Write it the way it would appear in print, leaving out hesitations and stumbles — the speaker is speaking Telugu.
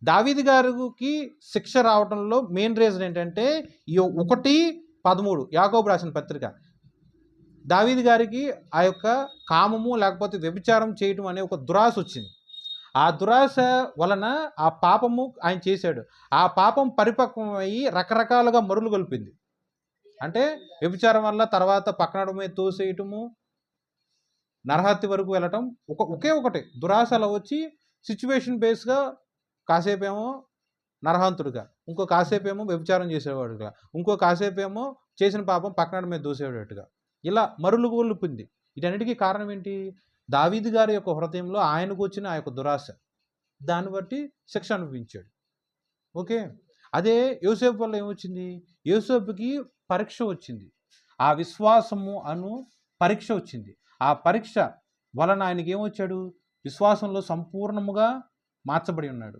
దావీదు గారికి శిక్ష రావడంలో మెయిన్ రీజన్ ఏంటంటే 1:13 యాకోబు రాసిన పత్రిక. దావీదు గారికి ఆ యొక్క కామము లేకపోతే వ్యభిచారం చేయటం అనే ఒక దురాశ వచ్చింది. ఆ దురాశ వలన ఆ పాపము ఆయన చేశాడు. ఆ పాపం పరిపక్వం అయ్యి రకరకాలుగా మరులు గొల్పింది. అంటే వ్యభిచారం వల్ల తర్వాత పక్కనడం మీద తోసేయటము, నరహత్య వరకు వెళ్ళటం. ఒకే ఒకటి దురాశ అలా వచ్చి సిచ్యువేషన్ బేస్గా కాసేపేమో నరహంతుడుగా, ఇంకో కాసేపేమో వ్యభిచారం చేసేవాడుగా, ఇంకో కాసేపేమో చేసిన పాపం పక్కనడం మీద దూసేవాడుగా, ఇలా మరులు గొల్పింది. వీటన్నిటికీ కారణం ఏంటి? దావీదు గారి యొక్క హృదయంలో ఆయనకు వచ్చిన ఆ యొక్క దురాశ. దాన్ని బట్టి శిక్ష అనుభవించాడు. ఓకే. అదే యోసేపు వల్ల ఏమొచ్చింది? యోసేపుకి పరీక్ష వచ్చింది. ఆ విశ్వాసము అను పరీక్ష వచ్చింది. ఆ పరీక్ష వలన ఆయనకి ఏమొచ్చాడు? విశ్వాసంలో సంపూర్ణముగా మార్చబడి ఉన్నాడు.